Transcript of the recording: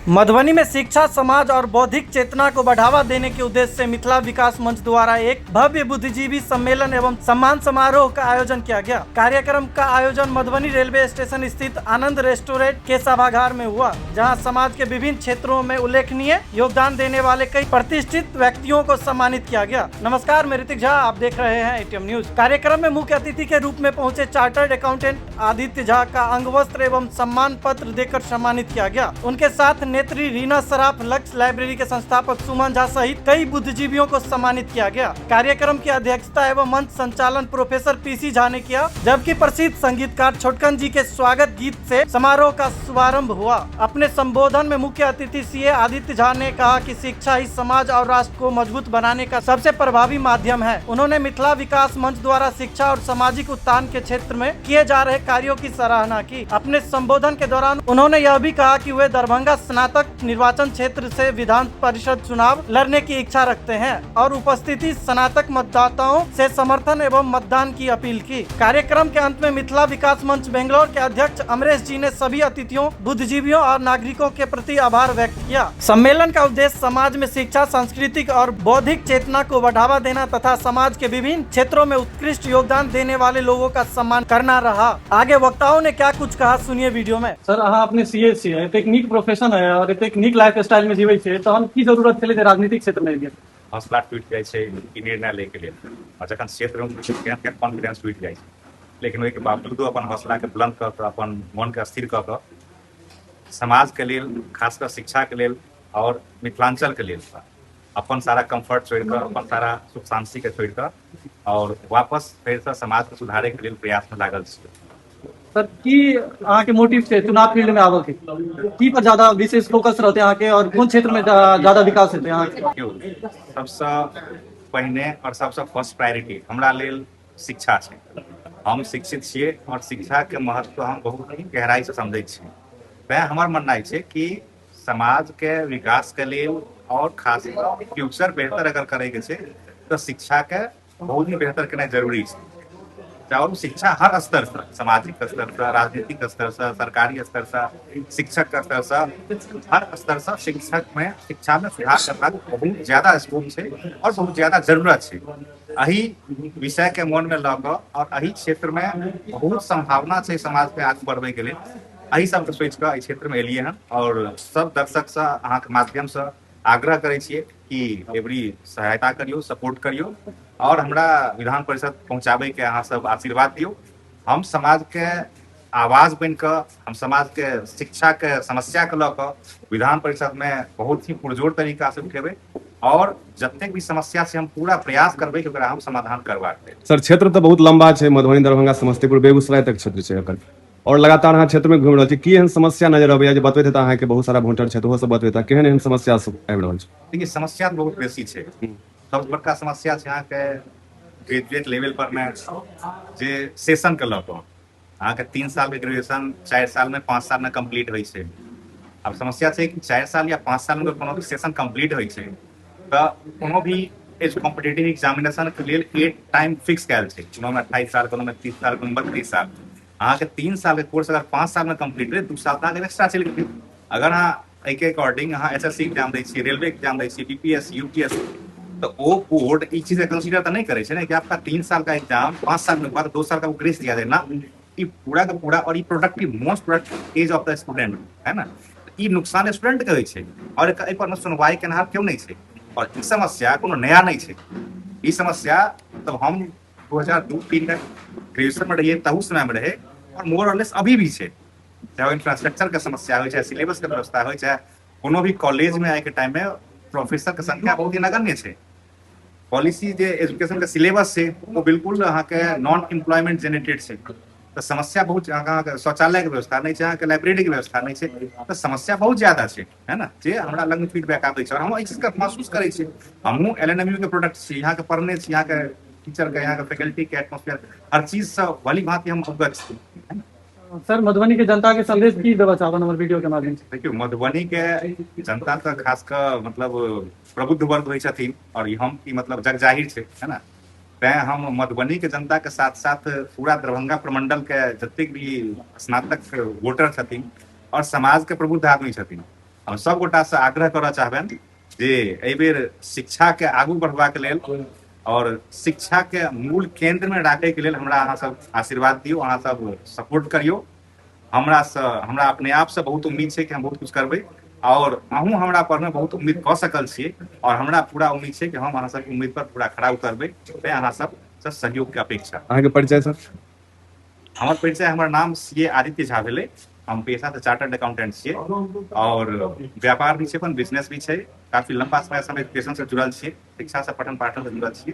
मधुबनी में शिक्षा, समाज और बौद्धिक चेतना को बढ़ावा देने के उद्देश्य से मिथिला विकास मंच द्वारा एक भव्य बुद्धिजीवी सम्मेलन एवं सम्मान समारोह का आयोजन किया गया। कार्यक्रम का आयोजन मधुबनी रेलवे स्टेशन स्थित आनंद रेस्टोरेंट के सभागार में हुआ, जहां समाज के विभिन्न क्षेत्रों में उल्लेखनीय योगदान देने वाले कई प्रतिष्ठित व्यक्तियों को सम्मानित किया गया। नमस्कार, मैं ऋतिक झा, आप देख रहे हैं एटीएम न्यूज। कार्यक्रम में मुख्य अतिथि के रूप में पहुंचे चार्टर्ड अकाउंटेंट आदित्य झा का अंगवस्त्र एवं सम्मान पत्र देकर सम्मानित किया गया। उनके साथ नेत्री रीना सराफ, लक्ष्य लाइब्रेरी के संस्थापक सुमन झा सहित कई बुद्धिजीवियों को सम्मानित किया गया। कार्यक्रम की अध्यक्षता एवं मंच संचालन प्रोफेसर पीसी झा ने किया, जबकि प्रसिद्ध संगीतकार छोटकन जी के स्वागत गीत से समारोह का शुभारंभ हुआ। अपने संबोधन में मुख्य अतिथि सीए आदित्य झा ने कहा कि शिक्षा ही समाज और राष्ट्र को मजबूत बनाने का सबसे प्रभावी माध्यम है। उन्होंने मिथिला विकास मंच द्वारा शिक्षा और सामाजिक उत्थान के क्षेत्र में किए जा रहे कार्यों की सराहना की। अपने संबोधन के दौरान उन्होंने यह भी कहा कि वे दरभंगा स्नातक निर्वाचन क्षेत्र से विधान परिषद चुनाव लड़ने की इच्छा रखते हैं और उपस्थिति स्नातक मतदाताओं से समर्थन एवं मतदान की अपील की। कार्यक्रम के अंत में मिथिला विकास मंच बेंगलोर के अध्यक्ष अमरेश जी ने सभी अतिथियों, बुद्धिजीवियों और नागरिकों के प्रति आभार व्यक्त किया। सम्मेलन का उद्देश्य समाज में शिक्षा, सांस्कृतिक और बौद्धिक चेतना को बढ़ावा देना तथा समाज के विभिन्न क्षेत्रों में उत्कृष्ट योगदान देने वाले लोगों का सम्मान करना रहा। आगे वक्ताओं ने क्या कुछ कहा, सुनिए वीडियो में। सर, अहाँ अपने सीए छियै, एतेक नीक प्रोफेशन है और एतेक नीक लाइफ स्टाइल में जीवै छै, तहन की जरूरत छलै जे राजनीतिक क्षेत्र में एलियै? हौसला टूट जाइ छै ई निर्णय ले के लेल, और जखन क्षेत्र में कॉन्फिडेंस टूट जाइ छै, लेकिन ओहिके बावजूदो अपन हौसला के बुलंद कऽ कऽ, अपन मन के स्थिर कऽ कऽ समाज के लेल, खासकर शिक्षा के लेल और मिथिलांचल के लेल अपन सारा कंफर्ट छोड़ि कऽ, अपन सारा सुख शांति के छोड़ि कऽ और वापस फेर से समाज के सुधारे के लेल प्रयास में लागल छै। सर, की अहाँ के मोटिव छै चुनाव फील्ड में आबऽ के? की पर ज्यादा विशेष फोकस रहते अहाँ के और कोन क्षेत्र में ज्यादा विकास हेतै अहाँ के? सबसे पहिने और सबसे फर्स्ट प्रायोरिटी हमरा लेल शिक्षा छै। हम शिक्षित छियै और शिक्षा के महत्व हम बहुत ही गहराई से समझै छियै। तैं हमर माननाइ छै कि समाज के विकास के लेल और खास फ्यूचर बेहतर अगर करे के छै तो शिक्षा के बहुत ही बेहतर केनाइ जरूरी छै। और शिक्षा हर स्तर से, सामाजिक स्तर से, राजनीतिक स्तर से, सरकारी स्तर से, शिक्षक के स्तर से, हर स्तर से शिक्षा में सुधार करना बहुत ज्यादा स्कोप है और बहुत ज्यादा जरूरत है। अही विषय के मन में लऽ कऽ और अही क्षेत्र में बहुत संभावना है समाज के आगे बढ़वे के लिए, अही सब सोच कऽ क्षेत्र में एलिए हन और सब दर्शक से अहाँ के माध्यम से आग्रह करे छियै कि एवरी सहायता करियो, सपोर्ट करियो और हमरा विधान परिषद पहुंचाबे के अहाँ सब आशीर्वाद दियो। हम समाज के आवाज बन कर, हम समाज के शिक्षा के समस्या के लऽ विधान परिषद में बहुत ही पुरजोर तरीका से उठेबे और जतेक भी समस्या से हम पूरा प्रयास करबे कि ओकरा हम समाधान करबाके। सर, क्षेत्र तो बहुत लंबा है, मधुबनी, दरभंगा, समस्तीपुर, बेगूसराय तक क्षेत्र है और लगातार अहाँ क्षेत्र में घूम रहे की एहन समस्या नजर अबैया जे बतबैत अहाँ के बहुत सारा वोटर छै, ओहो सब बतबैता केहन एहन समस्या सब आबि रहल छै? देखिए, समस्या तो बहुत बेसी छै। सबसे बड़का समस्या छै अहाँ के ग्रेजुएट लेवल पर में जे सेशन के लऽ कऽ अहाँ के 3 साल के ग्रेजुएशन 4 साल में, 5 साल में कंप्लीट होइ छै। अब समस्या छै कि 4 साल या 5 साल में कोनो भी सेशन कंप्लीट होइ छै तऽ कोनो भी कॉम्पिटिटिव एग्जामिनेशन के लेल एक टाइम फिक्स कयल छै। कोनो में 28 साल, कोनो में 30 साल, कोनो में 32 साल। अहाँ के 3 साल के कोर्स अगर 5 साल में कंप्लीट रहे, 2 साल तक एक्स्ट्रा चलि गेल। अगर अहाँ एके अकॉर्डिंग अहाँ एसएससी एग्जाम दै छियै, रेलवे एग्जाम दै छियै, बीपीएससी, यूपीएससी, तो वो बोर्ड इस चीज कंसीडर तो नहीं करे छै ना कि आपका 3 साल का एग्जाम 5 साल में बाद 2 साल का वो ग्रेस दिया जाए ना। ये पूरा का पूरा और ये productive, most productive age of the student है ना। ये नुकसान स्टूडेंट के होइ छै और एहि पर सुनवाई केनहार क्यों नहीं छै। और ई समस्या कोनो नया नहीं छै। ई समस्या तब हम 2002-3 में ग्रेजुएशन में रहिए तहु समय में रहे और मोर और लेस अभी भी है। चाहे इंफ्रास्ट्रक्चर के समस्या हो, चाहे सिलेबस के व्यवस्था हो, चाहे कोनो भी कॉलेज में आए के टाइम में प्रोफेसर के संख्या बहुत ही नगण्य है। पॉलिसी जो एजुकेशन के सिलेबस है वो बिल्कुल अहाँ के नॉन एम्प्लॉयमेंट जेनरेटेड है। तो समस्या बहुत, अहाँ के शौचालय के व्यवस्था नहीं है, अहाँ के लाइब्रेरी के व्यवस्था नहीं है, तो समस्या बहुत ज्यादा है ना। जे हमरा लग फीडबैक आबै छै और हम एहि चीज का महसूस करै छी। हमहूँ एलएनएमयू के प्रोडक्ट छी, यहाँ के पढ़ने छी, यहाँ के टीचर के, यहाँ के फैकल्टी के एटमोस्फेयर, हर चीज से भली भांति हम अवगत छी। सर, मधुबनी के जनता के संदेश की देबऽ चाहब हमर वीडियो के माध्यम से? देखियो, मधुबनी के जनता तो खास कर मतलब प्रबुद्ध वर्ग होइ छथिन और हम की मतलब जग जाहिर है ना। तैं हम मधुबनी के जनता के साथ साथ पूरा दरभंगा प्रमंडल के जतेक भी स्नातक वोटर छथिन और समाज के प्रबुद्ध आदमी छथिन, हम सब गोटा से आग्रह करऽ चाहबन जे एहि बेर शिक्षा के आगू बढ़बाक लेल और शिक्षा के मूल केंद्र में राखे के लेल हमरा अहाँ सब आशीर्वाद दियो, अहाँ सब सपोर्ट करियो। हमरा अपने आप से बहुत उम्मीद है कि हम बहुत कुछ करबै और अहूँ हमरा पर में बहुत उम्मीद कऽ सकल छियै और हमरा पूरा उम्मीद है कि हम अहाँ सब उम्मीद पर पूरा खड़ा उतरबै। तें अहाँ सब से सहयोग के अपेक्षा। अहाँ के परिचय सर? हमर परिचय, हमर नाम सीए आदित्य झा भेलै। हम पेशा से चार्टर्ड अकाउंटेंट छियै और व्यापार भी छै, अपन बिजनेस भी छै। काफी लंबा समय से हम एजुकेशन से जुड़ल छियै, शिक्षा से पठन पाठन से जुड़ल छियै।